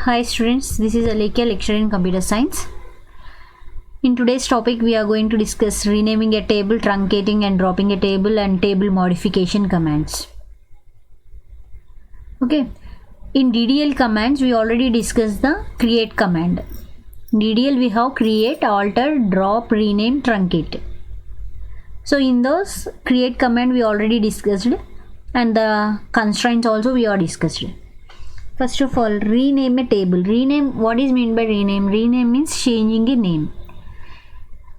Hi students, this is Alekia, lecturer in computer science. In today's topic, we are going to discuss renaming a table, truncating and dropping a table, and table modification commands. Okay, in DDL commands, we already discussed the create command. In DDL, we have create, alter, drop, rename, truncate. So in those create command, we already discussed, and the constraints also we are discussed. First of all, rename a table. Rename, what is meant by rename? Rename means changing a name.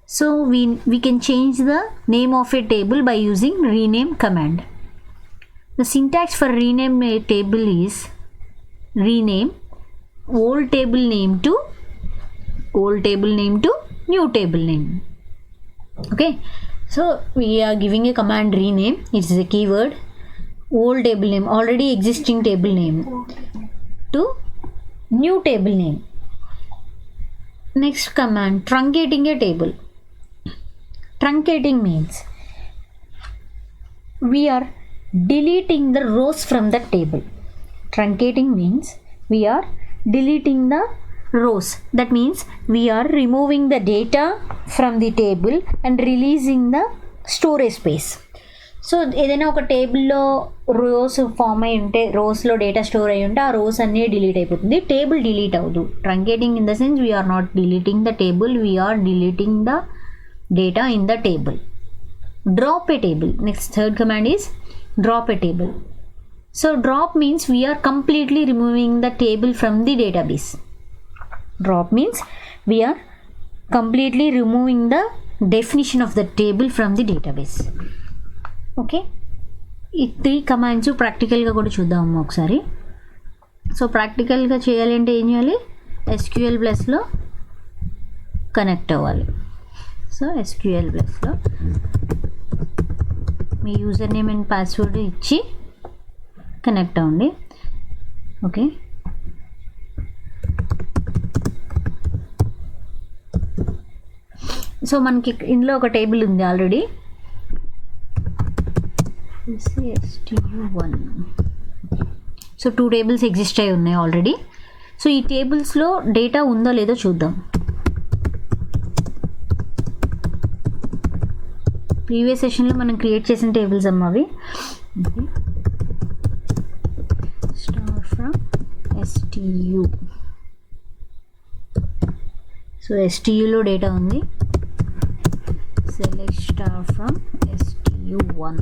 So we can change the name of a table by using rename command. The syntax for rename a table is rename old table name to new table name. Okay, so we are giving a command rename. It is a keyword. Old table name, already existing table name, to new table name. Next command, truncating a table. Truncating means we are deleting the rows from the table. Truncating means we are deleting the rows. That means we are removing the data from the table and releasing the storage space. So ఏదైనా ఒక టేబుల్లో rose form అయి ఉంటే, రోస్లో data store అయి ఉంటే ఆ rose అన్నీ delete అయిపోతుంది, టేబుల్ డిలీట్ అవ్వదు. Truncating in the sense we are not deleting the table, we are deleting the data in the table. Drop a table. Next, third command is drop a table. So drop means we are completely removing the table from the database. Drop means we are completely removing the definition of the table from the database. Okay, ఈ 3 commands ప్రాక్టికల్గా కూడా చూద్దాము ఒకసారి. So ప్రాక్టికల్గా చేయాలంటే ఏం చేయాలి? SQL ప్లస్లో కనెక్ట్ అవ్వాలి. సో SQL ప్లస్లో మీ యూజర్ నేమ్ అండ్ పాస్వర్డ్ ఇచ్చి కనెక్ట్ అవ్వండి. ఓకే, సో మనకి ఇందులో ఒక టేబుల్ ఉంది already, STU1. So 2 tables exist అయి ఉన్నాయి ఆల్రెడీ. సో ఈ టేబుల్స్లో డేటా ఉందో లేదో చూద్దాం. ప్రీవియస్ సెషన్లో మనం క్రియేట్ చేసిన టేబుల్స్ అమ్మ అవి. Star from STU. సో STUలో డేటా ఉంది. Select star from STU1.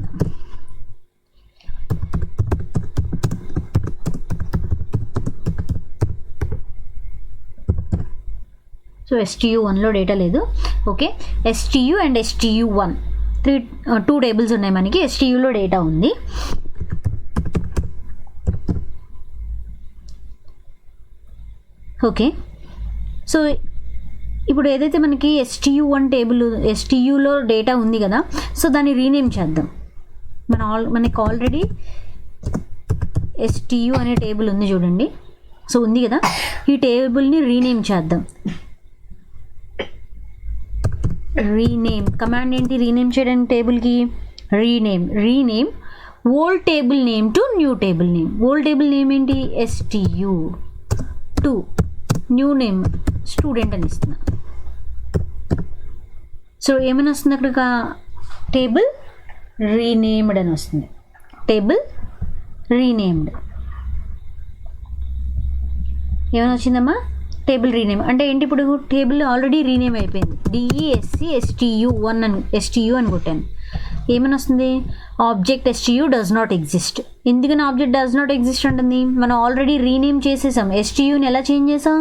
So STU1లో డేటా లేదు. Okay, STU and STU1 2 tables ఉన్నాయి మనకి. STUలో డేటా ఉంది. ఓకే, సో ఇప్పుడు ఏదైతే మనకి STU1 టేబుల్, STUలో డేటా ఉంది కదా, సో దాన్ని రీనేమ్ చేద్దాం. మనకి ఆల్రెడీ STU అనే టేబుల్ ఉంది చూడండి. సో ఉంది కదా, ఈ టేబుల్ని రీనేమ్ చేద్దాం. రీనేమ్ కమాండ్ ఏంటి? రీనేమ్ చేయడానికి టేబుల్కి rename old table name to new table name. Old table name ఏంటి? STU2. న్యూ నేమ్ స్టూడెంట్ అని ఇస్తున్నా. సో ఏమైనా వస్తుంది అక్కడ? టేబుల్ రీనేమ్డ్ అని వస్తుంది. టేబుల్ రీనేమ్డ్ ఏమైనా వచ్చిందమ్మా? టేబుల్ రీనేమ్ అంటే ఏంటి? ఇప్పుడు టేబుల్ ఆల్రెడీ రీనేమ్ అయిపోయింది. STU1 అని STU అని కొట్టాను. ఏమని వస్తుంది? Object STU does not exist. ఎందుకని ఆబ్జెక్ట్ డస్ నాట్ ఎగ్జిస్ట్ అంటుంది? మనం ఆల్రెడీ రీనేమ్ చేసేసాం. STUని ఎలా చేంజ్ చేసాం?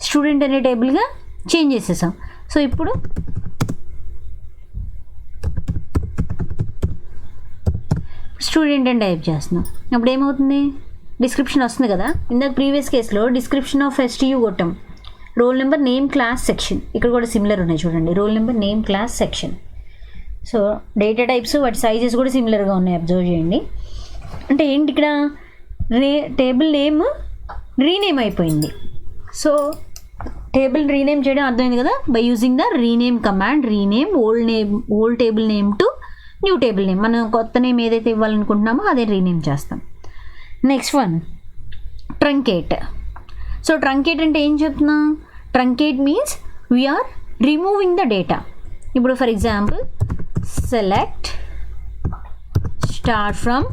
స్టూడెంట్ అనే టేబుల్గా చేంజ్ చేసేసాం. సో ఇప్పుడు స్టూడెంట్ అని టైప్ చేస్తున్నాం. అప్పుడు ఏమవుతుంది? డిస్క్రిప్షన్ వస్తుంది కదా. ఇందాక ప్రీవియస్ కేసులో డిస్క్రిప్షన్ ఆఫ్ STU కొట్టాం. Roll number, name, class, section. ఇక్కడ కూడా సిమిలర్ ఉన్నాయి చూడండి. Roll number, name, class, section. So data types, వాటి సైజెస్ కూడా సిమిలర్గా ఉన్నాయి. అబ్జర్వ్ చేయండి. అంటే ఏంటి ఇక్కడ? టేబుల్ నేమ్ రీనేమ్ అయిపోయింది. సో టేబుల్ రీనేమ్ చేయడం అర్థమైంది కదా, by using the rename command. Rename old table name to new table name. మనం కొత్త నేమ్ ఏదైతే ఇవ్వాలనుకుంటున్నామో అదే రీనేమ్ చేస్తాం. Next one, truncate. So truncate అంటే ఏం చెప్తున్నా, truncate means we are removing the data. ఇప్పుడు for example select start from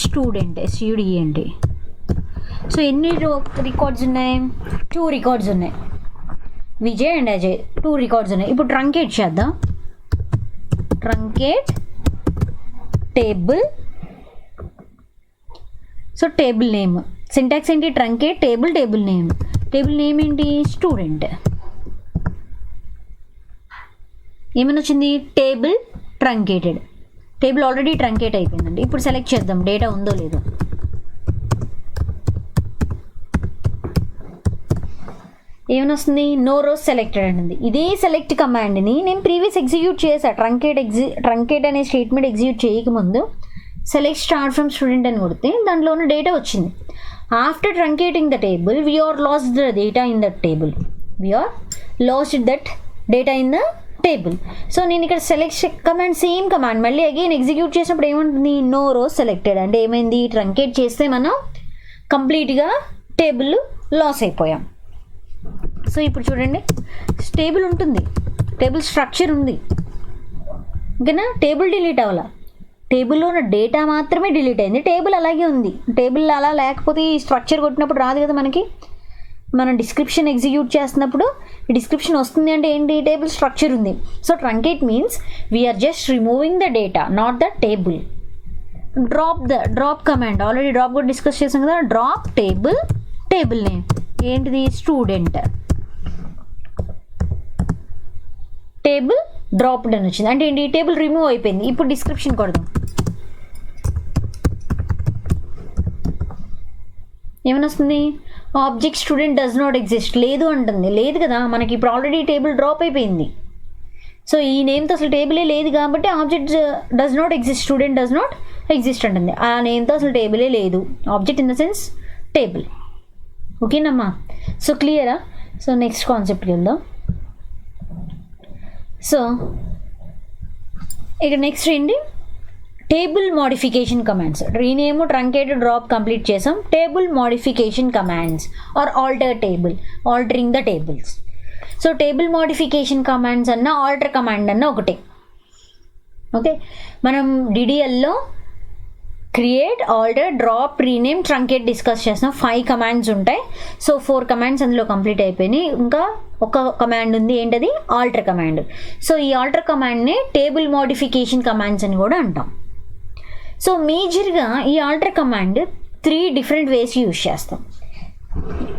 student STUDENT. So ఎన్ని రికార్డ్స్ ఉన్నాయి, 2 రికార్డ్స్ ఉన్నాయి, విజయ్ అండ్ అజయ్ 2 రికార్డ్స్ ఉన్నాయి. ఇప్పుడు ట్రంకేట్ చేద్దాం. Truncate table. So table name syntax ఏంటి, ట్రంకేట్ టేబుల్, టేబుల్ నేమ్ ఏంటి, స్టూడెంట్. ఏమైనా వచ్చింది, table truncated. Table already truncate అయిపోయిందండి. ఇప్పుడు సెలెక్ట్ చేద్దాం డేటా ఉందో లేదో. ఏమైనా వస్తుంది, నో రోస్ సెలెక్టెడ్ అనేది. ఇదే సెలెక్ట్ కమాండ్ని నేను ప్రీవియస్ ఎగ్జిక్యూట్ చేసా. ట్రంకేట్ అనే స్టేట్మెంట్ ఎగ్జిక్యూట్ చేయకముందు సెలెక్ట్ స్టార్ట్ ఫ్రమ్ స్టూడెంట్ అని కొడితే దాంట్లో ఉన్న డేటా వచ్చింది. After truncating the table we are lost the data in that table. We are lost that data in the table. So నేను ఇక్కడ సెలెక్ట్ కమాండ్, సేమ్ కమాండ్ మళ్ళీ అగైన్ ఎగ్జిక్యూట్ చేసినప్పుడు ఏముంటుంది, నో రోస్ సెలెక్టెడ్. అంటే ఏమైంది, ట్రంకేట్ చేస్తే మనం కంప్లీట్గా టేబుల్ లాస్ అయిపోయాం. సో ఇప్పుడు చూడండి, టేబుల్ ఉంటుంది, టేబుల్ స్ట్రక్చర్ ఉంది, ఓకేనా. టేబుల్ డిలీట్ అవ్వాల, టేబుల్లో ఉన్న డేటా మాత్రమే డిలీట్ అయింది, టేబుల్ అలాగే ఉంది. టేబుల్ అలా లేకపోతే ఈ స్ట్రక్చర్ కొట్టినప్పుడు రాదు కదా మనకి. మనం డిస్క్రిప్షన్ ఎగ్జిక్యూట్ చేస్తున్నప్పుడు ఈ డిస్క్రిప్షన్ వస్తుంది అంటే ఏంటి, టేబుల్ స్ట్రక్చర్ ఉంది. So truncate means we are just removing the data, not the table. Drop command already drop కూడా డిస్కస్ చేసాం కదా. డ్రాప్ టేబుల్ నేమ్ ఏంటిది, స్టూడెంట్. టేబుల్ డ్రాప్డ్ అని వచ్చింది అంటే ఏంటి, టేబుల్ రిమూవ్ అయిపోయింది. ఇప్పుడు డిస్క్రిప్షన్ కొడదాం. ఏమైనా వస్తుంది, object student does not exist. లేదు అంటుంది, లేదు కదా మనకి ఇప్పుడు ఆల్రెడీ టేబుల్ డ్రాప్ అయిపోయింది. సో ఈ నేమ్తో అసలు టేబులే లేదు కాబట్టి object does not exist, student does not exist అంటుంది. ఆ నేమ్తో అసలు టేబులే లేదు, object in the sense table. ఓకేనమ్మా, సో క్లియరా. సో నెక్స్ట్ కాన్సెప్ట్కి వెళ్దాం. సో ఇక నెక్స్ట్ ఏంటి, table modification commands. Rename, truncate, drop complete చేసాం. Table modification commands are altering the tables. So table modification commands అన్న ఆల్టర్ కమాండ్ అన్న ఒకటే. ఓకే, మనం డిడిఎల్లో create, alter, drop, rename, truncate discuss చేస్తాం. 5 కమాండ్స్ ఉంటాయి. సో 4 కమాండ్స్ అందులో కంప్లీట్ అయిపోయినాయి. ఇంకా ఒక కమాండ్ ఉంది, ఏంటది, ఆల్టర్ కమాండ్. సో ఈ ఆల్టర్ కమాండ్ని టేబుల్ మోడిఫికేషన్ కమాండ్స్ అని కూడా అంటాం. సో మేజర్గా ఈ alter command 3 different ways use చేస్తాం.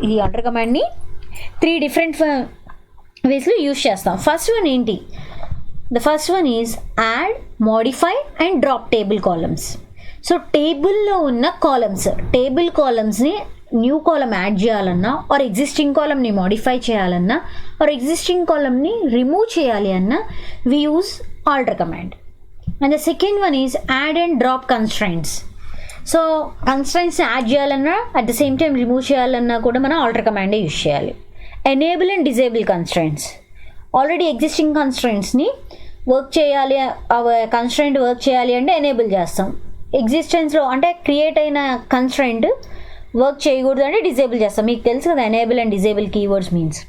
ఈ ఆల్టర్ కమాండ్ని 3 డిఫరెంట్ వేస్లో యూజ్ చేస్తాం. ఫస్ట్ వన్ ఏంటి, the first one is add, modify and drop table columns. So టేబుల్లో ఉన్న టేబుల్ కాలమ్స్ని న్యూ కాలమ్ యాడ్ చేయాలన్నా, ఆర్ ఎగ్జిస్టింగ్ కాలమ్ని మోడిఫై చేయాలన్నా, ఆర్ ఎగ్జిస్టింగ్ కాలమ్ని రిమూవ్ చేయాలి అన్నా we use alter command. And the second one is add and drop constraints. So కన్స్ట్రైంట్స్ని యాడ్ చేయాలన్నా at the same time remove చేయాలన్నా కూడా మనం ఆల్టర్ కమాండే యూజ్ చేయాలి. Enable and disable constraints. Already existing కన్స్ట్రైంట్స్ని కన్స్ట్రైంట్ వర్క్ చేయాలి అంటే ఎనేబుల్ చేస్తాం. ఎగ్జిస్టెన్స్లో అంటే క్రియేట్ అయిన కన్స్ట్రైంట్ వర్క్ చేయకూడదు అంటే డిజేబుల్ చేస్తాం. మీకు తెలుసు కదా enable and disable keywords means.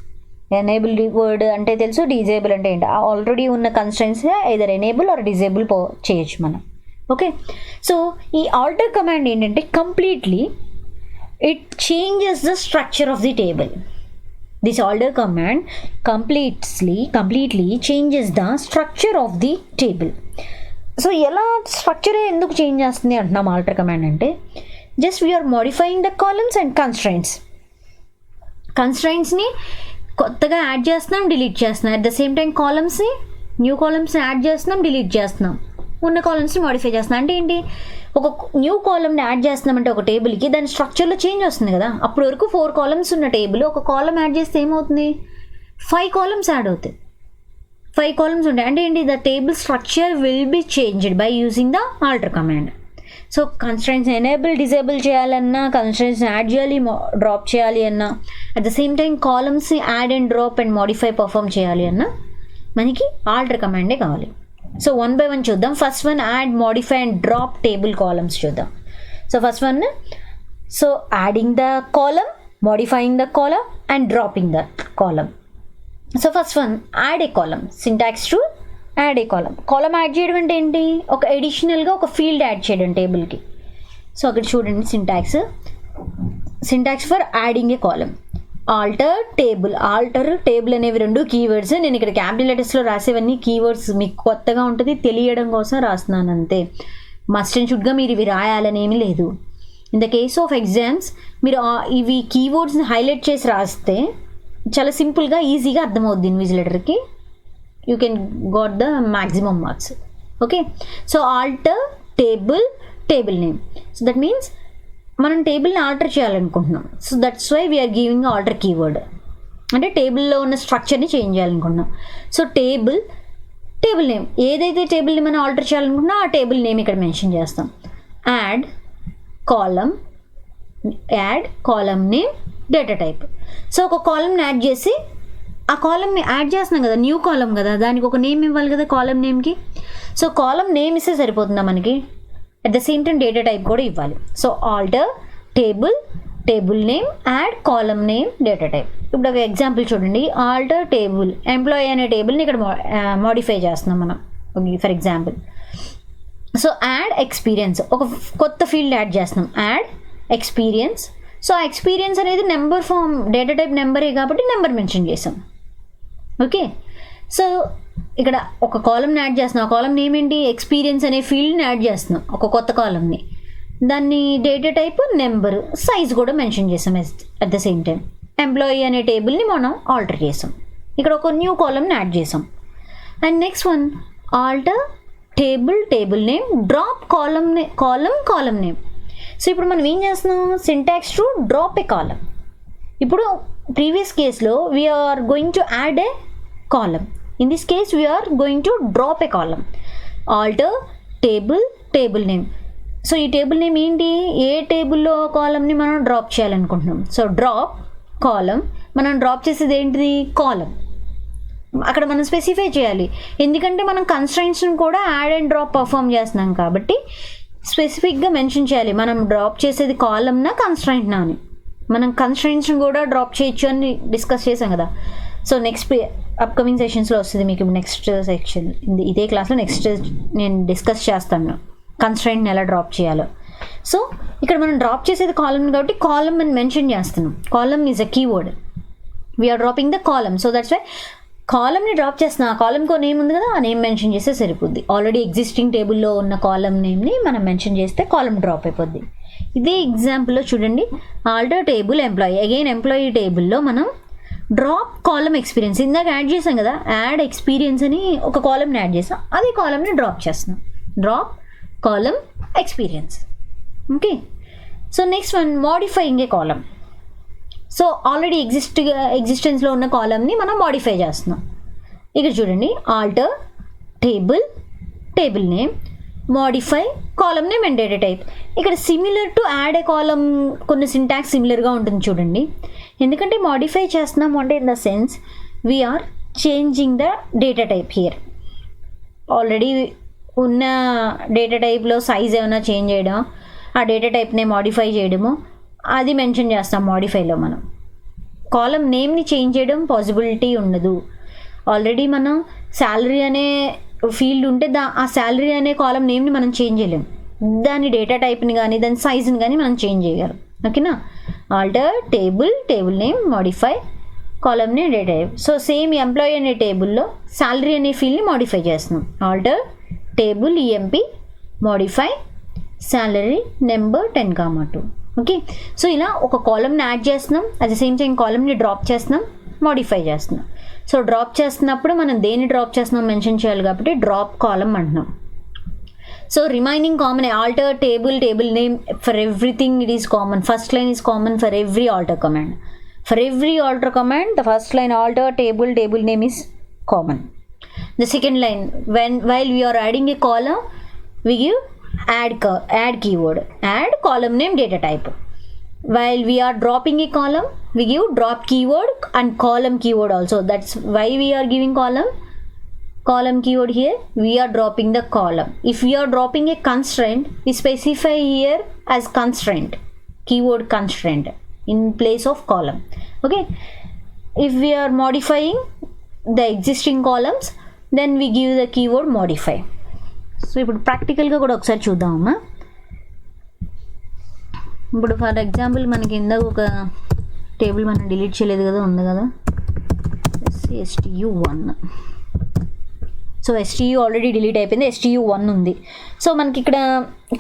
Enable word అంటే తెలుసు, డిజేబుల్ అంటే ఏంటి, ఆల్రెడీ ఉన్న constraints either enable or disable చేయొచ్చు మనం. ఓకే, సో ఈ ఆల్టర్ కమాండ్ ఏంటంటే completely it changes the structure of the table. This alter command completely changes the structure of the table. So ఎలా స్ట్రక్చరే ఎందుకు చేంజ్ చేస్తుంది అంటున్నాం ఆల్టర్ కమాండ్ అంటే, just we are modifying the columns and కన్స్ట్రైంట్స్ని కొత్తగా యాడ్ చేస్తున్నాం, డిలీట్ చేస్తున్నాం. అట్ ద సేమ్ టైం కాలమ్స్ని, న్యూ కాలమ్స్ని యాడ్ చేస్తున్నాం, డిలీట్ చేస్తున్నాం, ఉన్న కాలమ్స్ని మోడిఫై చేస్తున్నాం. అంటే ఏంటి, ఒక న్యూ కాలమ్ని యాడ్ చేస్తున్నామంటే ఒక టేబుల్కి దాని స్ట్రక్చర్లో చేంజ్ వస్తుంది కదా. అప్పటి వరకు 4 కాలమ్స్ ఉన్న టేబుల్ ఒక కాలమ్ యాడ్ చేస్తే ఏమవుతుంది, 5 కాలమ్స్ యాడ్ అవుతాయి. 5 కాలమ్స్ ఉంటాయి అంటే ఏంటి, the table structure will be changed by using the altar command. So constraints enable, disable చేయాలన్నా, కన్స్ట్రైంట్స్ యాడ్ చేయాలి, డ్రాప్ చేయాలి అన్నా, at the same time columns add and drop and modify perform చేయాలి అన్నా మనకి ఆల్టర్ కమాండే కావాలి. సో 1 by 1 చూద్దాం. First one add, modify and drop table columns చూద్దాం. So first one So adding the column, modifying the column and dropping the column. So first one, add a column. Syntax rule, add a column. Column add చేయడం అంటే ఏంటి, ఒక అడిషనల్గా ఒక field add చేయడం టేబుల్కి. So అక్కడ చూడండి syntax for adding a column. Alter table అనేవి రెండు కీవర్డ్స్. నేను ఇక్కడ క్యాపిటల్ లెటర్స్లో రాసేవన్నీ కీవర్డ్స్, మీకు కొత్తగా ఉంటుంది తెలియడం కోసం రాస్తున్నాను అంతే. మస్ట్ అండ్ షుడ్గా మీరు ఇవి రాయాలని ఏమీ లేదు. In the case of exams మీరు ఇవి కీవర్డ్స్ని హైలైట్ చేసి రాస్తే చాలా సింపుల్గా ఈజీగా అర్థమవుద్ది ఇన్విజిలేటర్కి. You can got the maximum marks. Okay, so alter table name. So that means మనం టేబుల్ని ఆల్టర్ చేయాలనుకుంటున్నాం. So that's why we are giving alter keyword. అంటే టేబుల్లో ఉన్న స్ట్రక్చర్ని చేంజ్ చేయాలనుకుంటున్నాం. సో టేబుల్ నేమ్, ఏదైతే టేబుల్ని మనం ఆల్టర్ చేయాలనుకుంటున్నా ఆ టేబుల్ నేమ్ ఇక్కడ మెన్షన్ చేస్తాం. Add column name data type. So ఒక కాలమ్ని యాడ్ చేసి ఆ కాలమ్ని యాడ్ చేస్తున్నాం కదా, న్యూ కాలమ్ కదా, దానికి ఒక నేమ్ ఇవ్వాలి కదా కాలమ్ నేమ్కి. సో కాలమ్ నేమ్ ఇస్తే సరిపోతుందా మనకి? At the same time data type కూడా ఇవ్వాలి. So alter table name, add column name data type. ఇప్పుడు ఒక ఎగ్జాంపుల్ చూడండి. ఆల్టర్ టేబుల్, ఎంప్లాయీ అనే టేబుల్ని ఇక్కడ మోడిఫై చేస్తున్నాం మనం for example. So add experience, ఒక కొత్త ఫీల్డ్ యాడ్ చేస్తున్నాం, యాడ్ ఎక్స్పీరియన్స్. సో ఆ ఎక్స్పీరియన్స్ అనేది నెంబర్ ఫామ్, డేటా టైప్ నెంబరే కాబట్టి నెంబర్ మెన్షన్ చేసాం. ఓకే, సో ఇక్కడ ఒక కాలమ్ని యాడ్ చేస్తున్నాం. ఆ కాలమ్ నేమ్ ఏంటి, ఎక్స్పీరియన్స్ అనే ఫీల్డ్ని యాడ్ చేస్తున్నాం, ఒక కొత్త కాలమ్ని. దాన్ని డేటా టైప్ నెంబర్, సైజ్ కూడా మెన్షన్ చేసాం. At the same time employee అనే టేబుల్ని మనం ఆల్టర్ చేసాం. ఇక్కడ ఒక న్యూ కాలమ్ని యాడ్ చేసాం. And next one, alter table name, drop column name. So ఇప్పుడు మనం ఏం చేస్తున్నాం, syntax to drop a column. ఇప్పుడు ప్రీవియస్ కేస్లో we are going to add a column. In this case we are going to drop a column. Alter table name. So ఈ table name ఏంటి, ఏ టేబుల్లో కాలమ్ని మనం డ్రాప్ చేయాలనుకుంటున్నాం. సో డ్రాప్ కాలమ్, మనం drop చేసేది ఏంటిది, కాలమ్. అక్కడ మనం స్పెసిఫై చేయాలి, ఎందుకంటే మనం కన్స్ట్రైంట్స్ని కూడా యాడ్ అండ్ డ్రాప్ పర్ఫామ్ చేస్తున్నాం కాబట్టి స్పెసిఫిక్గా మెన్షన్ చేయాలి మనం డ్రాప్ చేసేది కాలమ్నా కన్స్ట్రైంట్నా అని. మనం కన్స్ట్రైంట్స్ని కూడా డ్రాప్ చేయొచ్చు అని డిస్కస్ చేసాం కదా. సో నెక్స్ట్ అప్కమింగ్ సెషన్స్లో వస్తుంది మీకు. నెక్స్ట్ సెక్షన్ ఇదే క్లాస్లో నెక్స్ట్ నేను డిస్కస్ చేస్తాను కన్స్ట్రైంట్ని ఎలా డ్రాప్ చేయాలో. సో ఇక్కడ మనం డ్రాప్ చేసేది కాలమ్ కాబట్టి కాలమ్ అని మెన్షన్ చేస్తున్నాం. Column is a keyword, we are dropping the column. So that's why కాలమ్ని డ్రాప్ చేస్తున్నా. ఆ కాలమ్కి ఒక నేమ్ ఉంది కదా, ఆ నేమ్ మెన్షన్ చేస్తే సరిపోద్ది. ఆల్రెడీ ఎగ్జిస్టింగ్ టేబుల్లో ఉన్న కాలమ్ నేమ్ని మనం మెన్షన్ చేస్తే కాలమ్ డ్రాప్ అయిపోద్ది. ఇదే ఎగ్జాంపుల్లో చూడండి, alter table employee. Again employee టేబుల్లో మనం డ్రాప్ కాలమ్ ఎక్స్పీరియన్స్, ఇందాక యాడ్ చేసాం కదా, యాడ్ ఎక్స్పీరియన్స్ అని ఒక కాలమ్ని యాడ్ చేసాం, అదే కాలమ్ని డ్రాప్ చేస్తున్నాం. Drop column experience. Okay, so next one, modifying a column. So already ఎగ్జిస్టెన్స్లో ఉన్న కాలమ్ని మనం మోడిఫై చేస్తున్నాం. ఇక్కడ చూడండి, alter table name, modify column name and data type. ఇక్కడ similar to add a column కొన్ని సింటాక్స్ సిమిలర్గా ఉంటుంది చూడండి. ఎందుకంటే మోడిఫై చేస్తున్నాము అంటే in the sense we are changing the data type here. Already ఉన్న డేటా టైప్లో సైజ్ ఏమైనా చేంజ్ చేయడం, ఆ డేటా టైప్ని మోడిఫై చేయడము, అది మెన్షన్ చేస్తాం మోడిఫైలో. మనం కాలమ్ నేమ్ని చేంజ్ చేయడం పాసిబిలిటీ ఉండదు. ఆల్రెడీ మనం శాలరీ అనే ఫీల్డ్ ఉంటే ఆ శాలరీ అనే కాలమ్ నేమ్ని మనం చేంజ్ చేయలేం. దాని డేటా టైప్ని కానీ దాని సైజ్ని కానీ మనం చేంజ్ చేయగలం. ఓకేనా, alter table name, modify column name, data type. So same employee అనే టేబుల్లో శాలరీ అనే ఫీల్డ్ని మోడిఫై చేస్తున్నాం. Alter table EMP, modify salary number 10,2. Okay, so ఇలా ఒక కాలమ్ని యాడ్ చేస్తున్నాం, అట్ ద సేమ్ టైం కాలమ్ని డ్రాప్ చేస్తున్నాం, మోడిఫై చేస్తున్నాం. సో డ్రాప్ చేస్తున్నప్పుడు మనం దేన్ని డ్రాప్ చేస్తున్నాం మెన్షన్ చేయాలి కాబట్టి డ్రాప్ కాలమ్ అంటున్నాం. So remaining common, alter table name for everything it is common. First line is common for every alter command. For every alter command the first line alter table name is common. The second line, while we are adding a column, we give add keyword, add column name, data type. While we are dropping a column, we give drop keyword and column keyword also. That's why we are giving column keyword here. We are dropping the column. If we are dropping a constraint, we specify here as constraint. keyword constraint in place of column. Okay, if we are modifying the existing columns, then we give the keyword modify. So ఇప్పుడు ప్రాక్టికల్గా కూడా ఒకసారి చూద్దామమ్మా. ఇప్పుడు for example మనకి ఇందాక ఒక table మనం delete చేయలేదు కదా, ఉంది కదా, STU1. So STU already delete అయిపోయింది, STU1 ఉంది. సో మనకి ఇక్కడ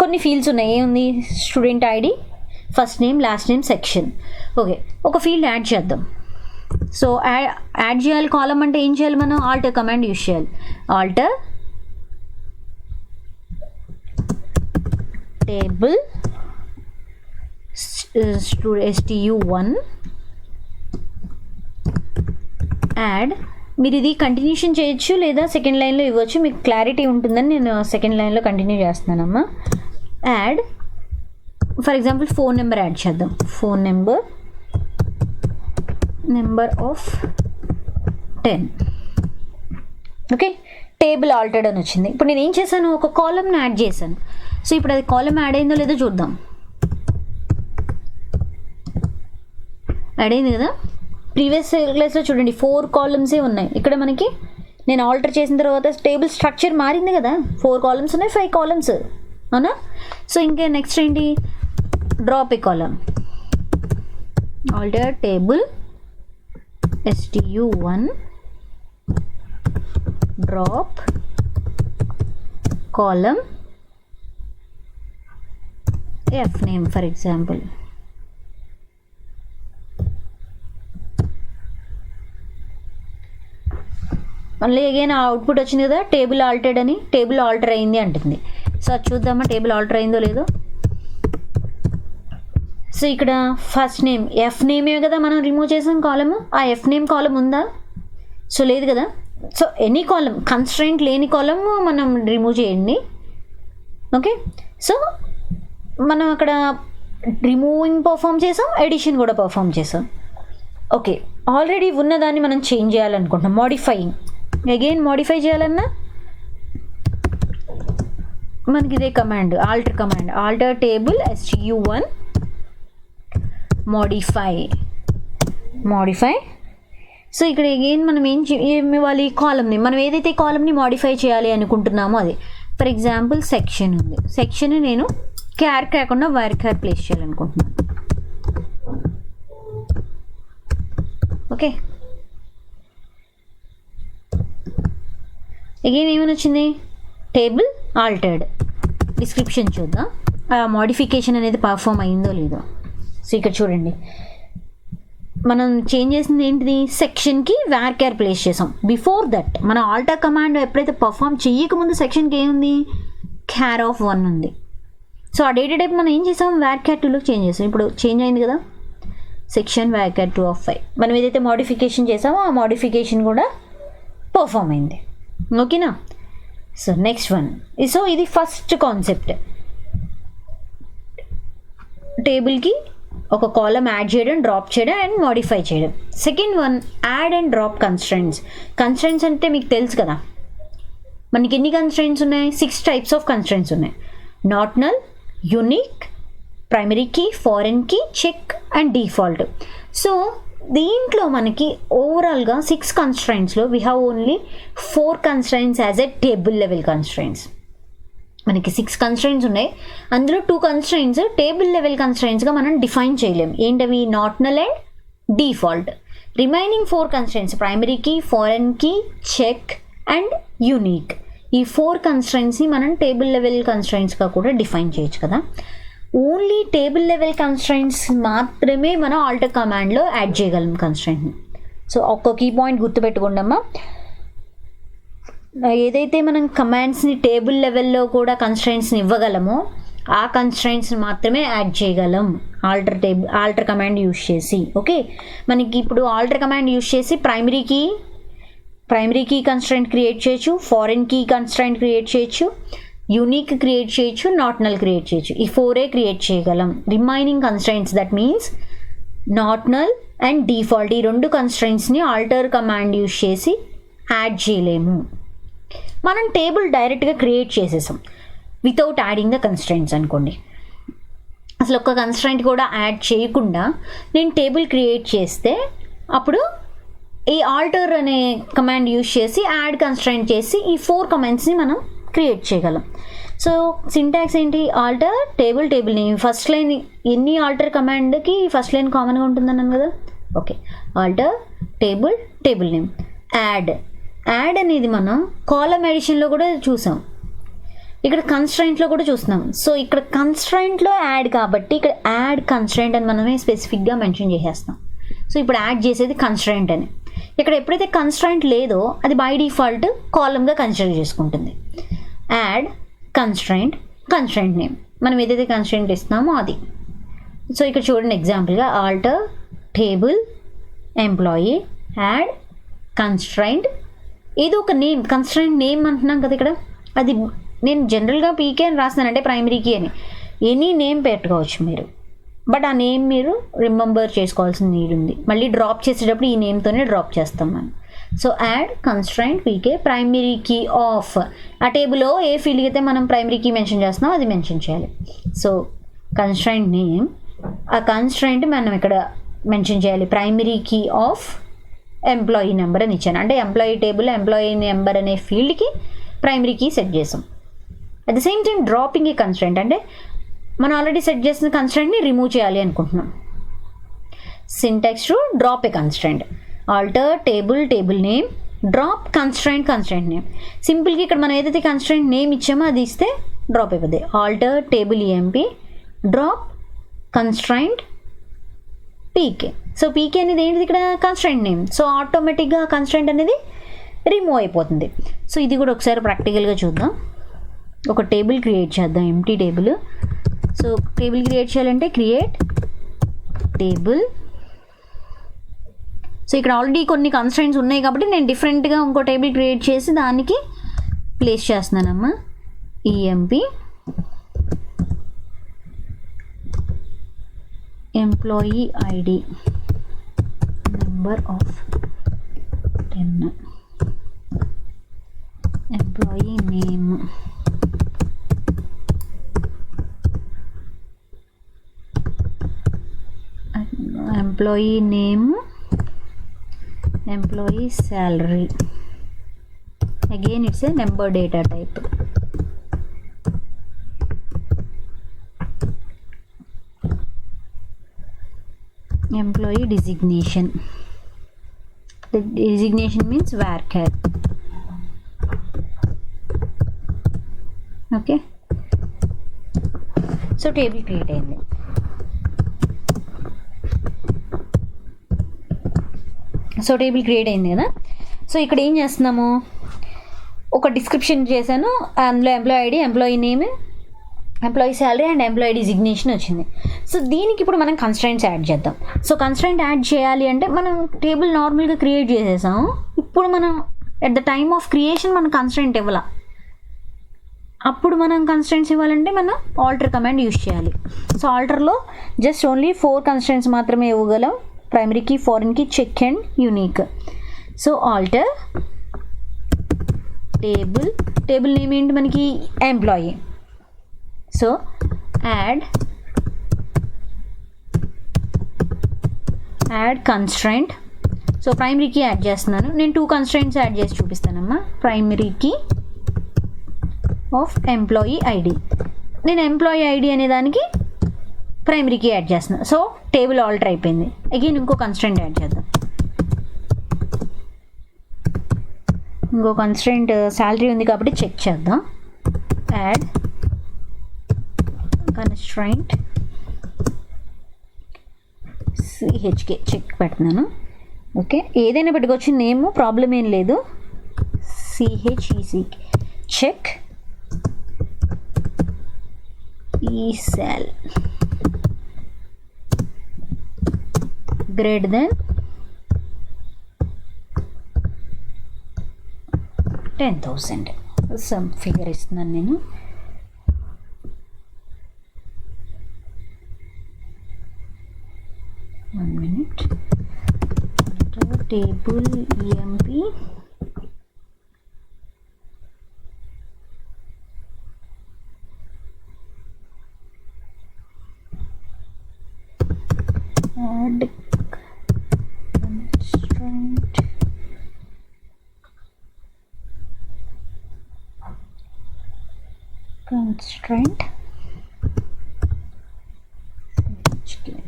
కొన్ని ఫీల్డ్స్ ఉన్నాయి. ఏముంది? Student ID, first name, last name, section. Okay, ఒక ఫీల్డ్ యాడ్ చేద్దాం. సో యాడ్ చేయాలి కాలం అంటే ఏం చేయాలి మనం? ఆల్టర్ కమాండ్ యూజ్ చేయాలి. Alter table STU1 add. మీరు ఇది కంటిన్యూషన్ చేయొచ్చు లేదా సెకండ్ లైన్లో ఇవ్వచ్చు, మీకు క్లారిటీ ఉంటుందని నేను సెకండ్ లైన్లో కంటిన్యూ చేస్తున్నానమ్మా. Add for example phone number add చేద్దాం. Phone number of 10. Okay, table altered అని వచ్చింది. ఇప్పుడు నేను ఏం చేశాను? ఒక కాలమ్ని యాడ్ చేశాను. సో ఇప్పుడు అది కాలమ్ యాడ్ అయిందో లేదో చూద్దాం. యాడ్ అయింది కదా. ప్రీవియస్ క్లాస్లో చూడండి 4 కాలమ్సే ఉన్నాయి. ఇక్కడ మనకి నేను ఆల్టర్ చేసిన తర్వాత టేబుల్ స్ట్రక్చర్ మారింది కదా. 4 కాలమ్స్ ఉన్నాయి, 5 కాలమ్స్, అవునా? సో ఇంకా నెక్స్ట్ ఏంటి? Drop a column. Alter table STU1 drop column F name for example. మళ్ళీ అగైన్ అవుట్పుట్ వచ్చింది కదా, టేబుల్ ఆల్టర్డ్ అని. టేబుల్ ఆల్టర్ అయింది అంటుంది. సో అది చూద్దామా టేబుల్ ఆల్టర్ అయిందో లేదో. సో ఇక్కడ ఫస్ట్ నేమ్, ఎఫ్ నేమే కదా మనం రిమూవ్ చేసాం కాలమ్. ఆ ఎఫ్ నేమ్ కాలమ్ ఉందా? సో లేదు కదా. సో ఎనీ కాలమ్, కన్స్ట్రెంట్ లేని కాలమ్ మనం రిమూవ్ చేయండి. ఓకే, సో మనం అక్కడ రిమూవింగ్ పర్ఫామ్ చేసాం, ఎడిషన్ కూడా పర్ఫామ్ చేసాం. ఓకే, ఆల్రెడీ ఉన్నదాన్ని మనం చేంజ్ చేయాలనుకుంటున్నాం. మోడిఫైయింగ్, అగైన్ మోడిఫై చేయాలన్నా మనకి ఇదే command, alter command. Alter table STU1 modify. So ఇక్కడ అగైన్ మనం ఏం ఇవ్వాలి? కాలమ్ని, మనం ఏదైతే కాలమ్ని మోడిఫై చేయాలి అనుకుంటున్నామో అది. ఫర్ ఎగ్జాంపుల్ సెక్షన్ ఉంది. సెక్షన్ నేను క్యార్ కాకుండా వైర్ క్యార్ ప్లేస్ చేయాలనుకుంటున్నాను. ఓకే, అగైన్ ఏమని వచ్చింది? Table altered. డిస్క్రిప్షన్ చూద్దాం, ఆ మోడిఫికేషన్ అనేది పర్ఫామ్ అయిందో లేదో. సో ఇక్కడ చూడండి, మనం చేంజ్ చేసింది ఏంటిది? సెక్షన్కి వేర్ క్యార్ ప్లేస్ చేసాం. బిఫోర్ దట్ మన ఆల్టర్ కమాండ్ ఎప్పుడైతే పర్ఫామ్ చేయకముందు సెక్షన్కి ఏముంది? క్యార్ ఆఫ్ 1 ఉంది. సో ఆ డేటా టైప్ మనం ఏం చేసాం? వేర్ క్యార్ 2లోకి చేంజ్ చేసాం. ఇప్పుడు చేంజ్ అయింది కదా, సెక్షన్ వేర్ క్యార్ 2 of 5. మనం ఏదైతే మోడిఫికేషన్ చేసామో ఆ మోడిఫికేషన్ కూడా పర్ఫామ్ అయింది. ఓకేనా? So next one. సో ఇది ఫస్ట్ కాన్సెప్ట్, టేబుల్కి ఒక కాలమ్ యాడ్ చేయడం, డ్రాప్ చేయడం అండ్ మోడిఫై చేయడం. Second one, add and drop constraints. Constraints అంటే మీకు తెలుసు కదా, మనకి ఎన్ని కన్స్ట్రెంట్స్ ఉన్నాయి? 6 types ఆఫ్ కన్స్ట్రెంట్స్ ఉన్నాయి. Not null, unique, primary key, foreign key, check and default. So దీంట్లో మనకి ఓవరాల్గా 6 కన్స్ట్రెంట్స్లో we have only 4 constraints as a table level constraints. మనకి 6 కన్స్ట్రెంట్స్ ఉన్నాయి, అందులో 2 కన్స్ట్రెంట్స్ టేబుల్ లెవెల్ కన్స్ట్రెంట్స్గా మనం డిఫైన్ చేయలేం. ఏంటవి? Not null and default. Remaining 4 constraints primary key, foreign key, check and unique. ఈ 4 కన్స్ట్రెంట్స్ని మనం టేబుల్ లెవెల్ కన్స్ట్రెంట్స్గా కూడా డిఫైన్ చేయొచ్చు కదా. ఓన్లీ టేబుల్ లెవెల్ కన్స్ట్రెంట్స్ మాత్రమే మనం ఆల్టర్ కమాండ్లో యాడ్ చేయగలం కన్స్ట్రెంట్ని. సో ఒక్క కీ పాయింట్ గుర్తుపెట్టుకోండమ్మా, ఏదైతే మనం కమాండ్స్ని టేబుల్ లెవెల్లో కూడా కన్స్ట్రెంట్స్ని ఇవ్వగలమో ఆ కన్స్ట్రెంట్స్ని మాత్రమే యాడ్ చేయగలం ఆల్టర్ కమాండ్ యూజ్ చేసి. ఓకే, మనకి ఇప్పుడు ఆల్టర్ కమాండ్ యూజ్ చేసి ప్రైమరీ కీ కన్స్ట్రెంట్ క్రియేట్ చేయొచ్చు, ఫారెన్ కీ కన్స్ట్రెంట్ క్రియేట్ చేయొచ్చు, యూనిక్ క్రియేట్ చేయొచ్చు, నాట్ నల్ క్రియేట్ చేయొచ్చు. ఈ 4 క్రియేట్ చేయగలం. Remaining constraints that means not null and default, ఈ 2 కన్స్ట్రెంట్స్ని ఆల్టర్ కమాండ్ యూజ్ చేసి యాడ్ చేయలేము. మనం టేబుల్ డైరెక్ట్గా క్రియేట్ చేసేసాం వితౌట్ యాడింగ్ ద కన్స్ట్రెంట్స్ అనుకోండి. అసలు ఒక్క కన్స్ట్రైంట్ కూడా యాడ్ చేయకుండా నేను టేబుల్ క్రియేట్ చేస్తే అప్పుడు ఈ ఆల్టర్ అనే కమాండ్ యూజ్ చేసి యాడ్ కన్స్ట్రైంట్ చేసి ఈ 4 కమాండ్స్ని మనం క్రియేట్ చేయగలం. సో సింటాక్స్ ఏంటి? Alter table table name. First line ఎన్ని ఆల్టర్ కమాండ్కి ఫస్ట్ లైన్ కామన్గా ఉంటుందన్నాను కదా. Okay, alter table table name. Add అనేది మనం కాలమ్ ఎడిషన్లో కూడా చూసాం, ఇక్కడ కన్స్ట్రైంట్లో కూడా చూస్తున్నాం. సో ఇక్కడ కన్స్ట్రైంట్లో యాడ్ కాబట్టి ఇక్కడ యాడ్ కన్స్ట్రైంట్ అని మనమే స్పెసిఫిక్గా మెన్షన్ చేసేస్తాం. సో ఇప్పుడు యాడ్ చేసేది కన్స్ట్రైంట్ అని. ఇక్కడ ఎప్పుడైతే కన్స్ట్రైంట్ లేదో అది బై డిఫాల్ట్ కాలమ్గా కన్సిడర్ చేసుకుంటుంది. యాడ్ కన్స్ట్రైంట్ నేమ్, మనం ఏదైతే కన్స్ట్రైంట్ ఇస్తున్నామో అది. సో ఇక్కడ చూడండి ఎగ్జాంపుల్గా alter table employee add constraint, ఏదో ఒక నేమ్, కన్స్ట్రైంట్ నేమ్ అంటున్నాం కదా ఇక్కడ. అది నేను జనరల్గా పీకే అని రాస్తున్నాను, అంటే ప్రైమరీ కీ అని. ఎనీ నేమ్ పెట్టుకోవచ్చు మీరు, బట్ ఆ నేమ్ మీరు రిమెంబర్ చేసుకోవాల్సిన నీడ్ ఉంది. మళ్ళీ డ్రాప్ చేసేటప్పుడు ఈ నేమ్తోనే డ్రాప్ చేస్తాం మనం. So add constraint PK primary key of, ఆ టేబుల్లో ఏ ఫీల్డ్కి అయితే మనం ప్రైమరీ కీ మెన్షన్ చేస్తున్నామో అది మెన్షన్ చేయాలి. సో కన్స్ట్రైంట్ నేమ్, ఆ కన్స్ట్రైంట్ మనం ఇక్కడ మెన్షన్ చేయాలి. Primary key of employee number అని ఇచ్చాను, అంటే ఎంప్లాయీ టేబుల్ ఎంప్లాయీ నెంబర్ అనే ఫీల్డ్కి ప్రైమరీ కీ సెట్ చేసాం. At the same time dropping a constraint, అంటే మనం ఆల్రెడీ సెట్ చేసిన కన్స్ట్రైంట్ని రిమూవ్ చేయాలి అనుకుంటున్నాం. Syntax to drop a constraint. Alter table name drop constraint name. సింపుల్గా ఇక్కడ మనం ఏదైతే కన్స్ట్రైంట్ నేమ్ ఇచ్చామో అది ఇస్తే డ్రాప్ అయిపోద్ది. Alter table EMP drop constraint PK. So PK అనేది ఏంటిది ఇక్కడ? Constraint name. సో ఆటోమేటిక్గా కన్స్ట్రైంట్ అనేది రిమూవ్ అయిపోతుంది. సో ఇది కూడా ఒకసారి ప్రాక్టికల్గా చూద్దాం. ఒక టేబుల్ క్రియేట్ చేద్దాం, empty table. So table create చేయాలంటే క్రియేట్ టేబుల్. సో ఇక్కడ ఆల్రెడీ కొన్ని కన్స్ట్రైంట్స్ ఉన్నాయి కాబట్టి నేను డిఫరెంట్గా ఇంకో టేబుల్ క్రియేట్ చేసి దానికి ప్లేస్ చేస్తున్నానమ్మా. EMP employee ID number of 10, employee name, employee name, employee salary. Again it's a number data type. Employee designation. The designation means varchar. Okay. So table create అయింది. So table create అయింది కదా. So ఇక్కడ ఏం చేస్తున్నాము, ఒక description చేశాను, అందులో employee ID, employee name, employee salary and employee designation వచ్చింది. సో దీనికి ఇప్పుడు మనం కన్స్ట్రైంట్స్ యాడ్ చేద్దాం. సో కన్స్ట్రైంట్ యాడ్ చేయాలి అంటే మనం టేబుల్ నార్మల్గా క్రియేట్ చేసేసాము. ఇప్పుడు మనం at the time of creation మనం కన్స్ట్రైంట్ ఇవ్వాలి. అప్పుడు మనం కన్స్ట్రైంట్స్ ఇవ్వాలంటే మనం ఆల్టర్ కమాండ్ యూజ్ చేయాలి. సో ఆల్టర్లో జస్ట్ ఓన్లీ 4 కన్స్ట్రైంట్స్ మాత్రమే ఇవ్వగలం. Primary key, foreign key, check and unique. So alter table name ఏంటి మనకి? Employee. So add constraint. So primary key add చేస్తున్నాను. నేను 2 కన్స్ట్రైంట్స్ యాడ్ చేసి చూపిస్తానమ్మా. Primary key of employee ID, నేను ఎంప్లాయీ ఐడి అనే దానికి ప్రైమరీ కీ యాడ్ చేస్తున్నాను. సో టేబుల్ ఆల్టర్ అయిపోయింది. అగైన్ ఇంకో కన్స్ట్రైంట్ యాడ్ చేద్దాం. ఇంకో కన్స్ట్రైంట్ శాలరీ ఉంది కాబట్టి చెక్ చేద్దాం. యాడ్ కన్స్ట్రైంట్ సిహెచ్కే చెక్ పెడుతున్నాను. ఓకే, ఏదైనా పెట్టుకోవచ్చు, నేమ్ ప్రాబ్లం ఏం లేదు. సిహెచ్ఈసి చెక్ ఈసాల్ greater than 10,000. సమ్ ఫిగర్ ఇస్తున్నాను నేను. One minute. Table EMP add constraint check.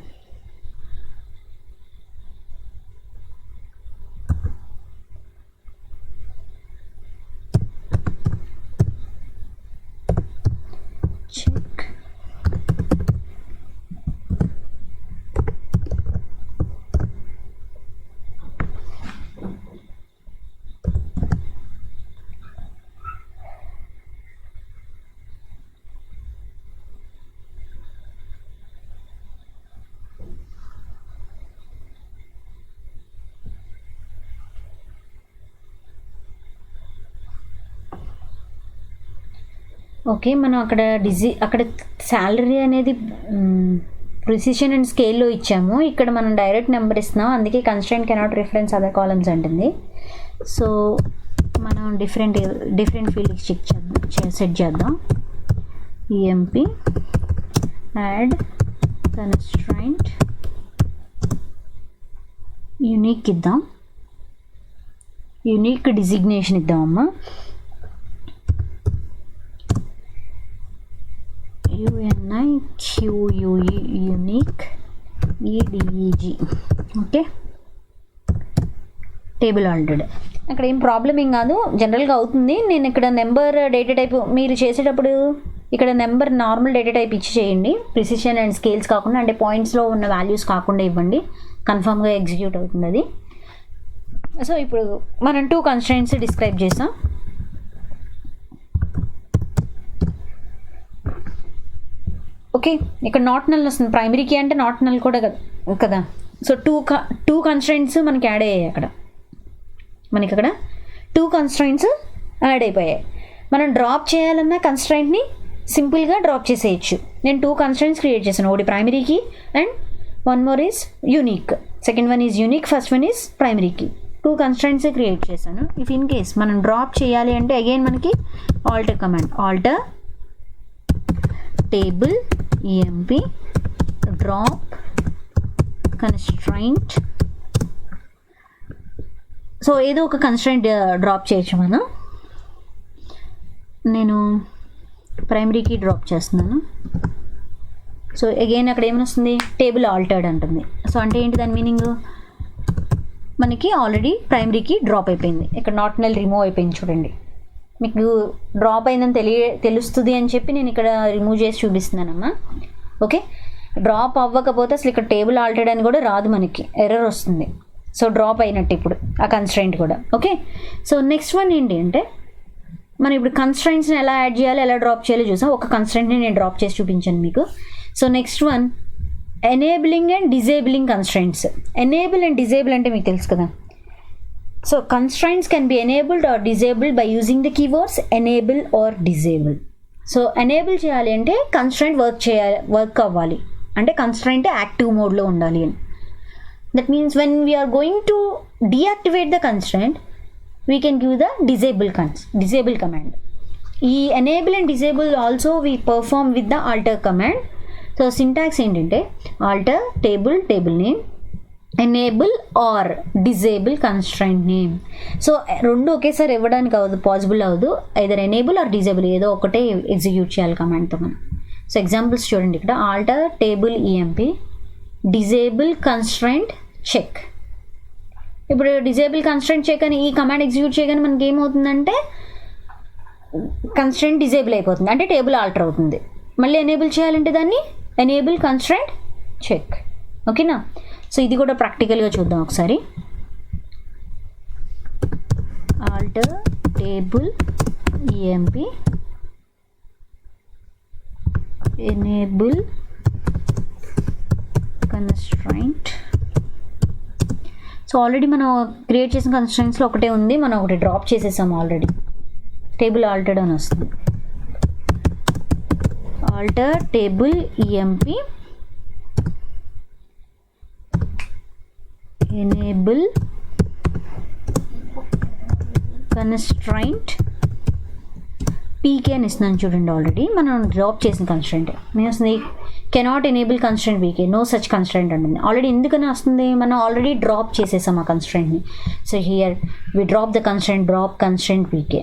Okay, మనం అక్కడ శాలరీ అనేది ప్రిసిషన్ అండ్ స్కేల్లో ఇచ్చాము. ఇక్కడ మనం డైరెక్ట్ నెంబర్ ఇస్తున్నాం, అందుకే constraint cannot reference other columns అంటుంది. సో మనం డిఫరెంట్ ఫీల్డ్కి సెట్ చేద్దాం. ఈఎంపి యాడ్ కన్స్ట్రెంట్ యూనిక్ ఇద్దాం, యూనిక్ డిజిగ్నేషన్ ఇద్దామమ్మా. UNIQUE unique EDEG. Okay, table altered. అక్కడ ఏం ప్రాబ్లం ఏం కాదు, జనరల్గా అవుతుంది. నేను ఇక్కడ నెంబర్ డేటా టైప్ మీరు చేసేటప్పుడు ఇక్కడ నెంబర్ నార్మల్ డేటా టైప్ ఇచ్చి చేయండి. ప్రిసిషన్ అండ్ స్కేల్స్ కాకుండా, అంటే పాయింట్స్లో ఉన్న వాల్యూస్ కాకుండా ఇవ్వండి, కన్ఫామ్గా ఎగ్జిక్యూట్ అవుతుంది అది. సో ఇప్పుడు మనం 2 కన్స్ట్రెంట్స్ డిస్క్రైబ్ చేసాం. ఓకే, ఇక్కడ నాట్ నల్ వస్తుంది, ప్రైమరీకి అంటే నాట్ నల్ కూడా కదా. సో టూ కన్స్ట్రెంట్స్ మనకి యాడ్ అయ్యాయి అక్కడ. మనకి అక్కడ 2 కన్స్ట్రెంట్స్ యాడ్ అయిపోయాయి. మనం డ్రాప్ చేయాలన్న కన్స్ట్రెంట్ని సింపుల్గా డ్రాప్ చేసేయచ్చు. నేను 2 కన్స్ట్రెంట్స్ క్రియేట్ చేశాను, ఒకటి ప్రైమరీకి and one more is unique. Second one is unique, first one is ప్రైమరీకి. 2 కన్స్ట్రెంట్స్ క్రియేట్ చేశాను. ఇఫ్ ఇన్ కేస్ మనం డ్రాప్ చేయాలి అంటే అగైన్ మనకి alter command, alter table EMP drop constraint. So ఏదో ఒక కన్స్ట్రెంట్ డ్రాప్ చేయొచ్చు మనం. నేను ప్రైమరీకి డ్రాప్ చేస్తున్నాను. సో అగైన్ అక్కడ ఏమైనా వస్తుంది, టేబుల్ ఆల్టర్డ్ అంటుంది. సో అంటే ఏంటి దాని మీనింగ్, మనకి ఆల్రెడీ ప్రైమరీకి డ్రాప్ అయిపోయింది. ఇక్కడ నాట్ నల్ రిమూవ్ అయిపోయింది చూడండి. మీకు డ్రాప్ అయిందని తెలుస్తుంది అని చెప్పి నేను ఇక్కడ రిమూవ్ చేసి చూపిస్తున్నానమ్మా. ఓకే, డ్రాప్ అవ్వకపోతే అసలు ఇక్కడ టేబుల్ ఆల్టర్డ్ అని కూడా రాదు, మనకి ఎర్రర్ వస్తుంది. సో డ్రాప్ అయినట్టు ఇప్పుడు ఆ కన్స్ట్రెంట్ కూడా. ఓకే, సో నెక్స్ట్ వన్ ఏంటి అంటే మనం ఇప్పుడు కన్స్ట్రెంట్స్ని ఎలా యాడ్ చేయాలి, ఎలా డ్రాప్ చేయాలో చూసాం. ఒక కన్స్ట్రెంట్ని నేను డ్రాప్ చేసి చూపించాను మీకు. So next one enabling and disabling constraints. Enable and disable అంటే మీకు తెలుసు కదా. So constraints can be enabled or disabled by using the keywords enable or disable. So enable చేయాలి అంటే constraint వర్క్ అవ్వాలి, అంటే constraint యాక్టివ్ మోడ్లో ఉండాలి అని. That means when we are going to deactivate the constraint, we can give the disable command. ఈ enable and disable also we perform with the alter command. So syntax ఏంటంటే alter table name enable or disable constraint name. So రెండు ఒకేసారి ఇవ్వడానికి possible అవ్వదు. Either enable or disable ఏదో ఒకటే execute చేయాలి కమాండ్తో మనం. సో ఎగ్జాంపుల్స్ చూడండి, ఇక్కడ alter table EMP disable constraint check. ఇప్పుడు డిజేబుల్ కన్స్ట్రెంట్ చెక్ అని ఈ కమాండ్ ఎగ్జిక్యూట్ చేయగానే మనకి ఏమవుతుందంటే కన్స్ట్రెంట్ డిజేబుల్ అయిపోతుంది, అంటే టేబుల్ ఆల్టర్ అవుతుంది. మళ్ళీ ఎనేబుల్ చేయాలంటే దాన్ని ఎనేబుల్ కన్స్ట్రెంట్ చెక్. ఓకేనా, సో ఇది కూడా ప్రాక్టికల్గా చూద్దాం ఒకసారి. Alter table EMP enable constraint. So already మనం క్రియేట్ చేసిన కన్స్ట్రెంట్స్లో ఒకటే ఉంది, మనం ఒకటి డ్రాప్ చేసేసాము ఆల్రెడీ. టేబుల్ ఆల్టర్డ్ అని వస్తుంది. Alter table EMP enable constraint PK అని ఇస్తున్నాను చూడండి. ఆల్రెడీ మనం డ్రాప్ చేసిన కన్స్ట్రెంట్ నేను వస్తుంది cannot enable constraint PK, no such constraint ఉంటుంది. ఆల్రెడీ ఎందుకని వస్తుంది, మనం ఆల్రెడీ డ్రాప్ చేసేసాం ఆ కన్స్ట్రెంట్ని. So here we drop the constraint, drop constraint PK.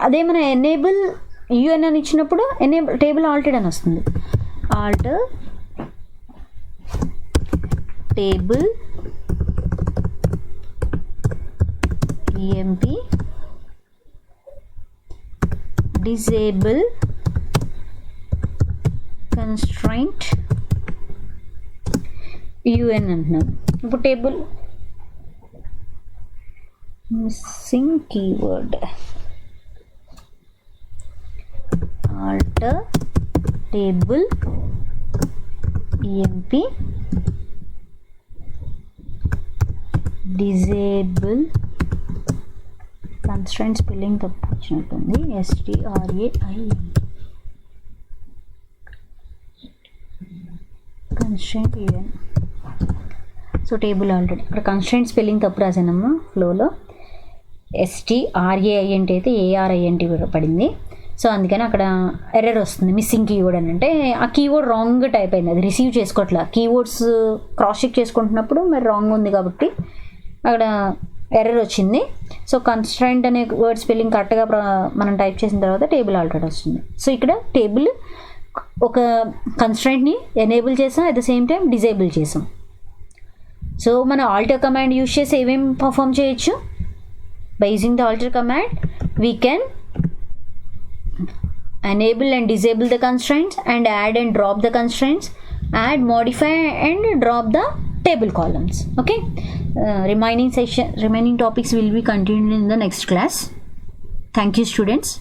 అదే మన ఎనేబుల్ యూఎన్ అని ఇచ్చినప్పుడు ఎనేబుల్ టేబుల్ ఆల్టెడ్ అని వస్తుంది. Alter table emp disable constraint un అంటున్నాం. ఇప్పుడు table missing keyword, alter table emp disable constraint spelling తప్పు వచ్చినట్టుంది, STRAI constraint UN. So table already ఇక్కడ కన్స్ట్రెంట్ స్పెల్లింగ్ తప్పు రాసానమ్మా ఫ్లోలో. STRAI అంటే అయితే ARINT పడింది. సో అందుకని అక్కడ ఎర్రర్ వస్తుంది, మిస్సింగ్ కీవర్డ్ అని. అంటే ఆ కీవర్డ్ రాంగ్ టైప్ అయింది, అది రిసీవ్ చేసుకోవట్లా. కీవర్డ్స్ క్రాస్ చెక్ చేసుకుంటున్నప్పుడు మరి రాంగ్ ఉంది కాబట్టి అక్కడ ఎర్రర్ వచ్చింది. సో కన్స్ట్రెంట్ అనే వర్డ్ స్పెల్లింగ్ కరెక్ట్గా మనం టైప్ చేసిన తర్వాత టేబుల్ ఆల్టర్డ్ వస్తుంది. సో ఇక్కడ టేబుల్ ఒక కన్స్ట్రెంట్ని ఎనేబుల్ చేసాం, at the same time disable చేసాం. సో మన ఆల్టర్ కమాండ్ యూజ్ చేసి ఏమేమి పర్ఫామ్ చేయొచ్చు, by using the altar command we can enable and disable the constraints and add and drop the constraints, add, modify and drop the table columns. Okay, remaining topics will be continued in the next class. Thank you students.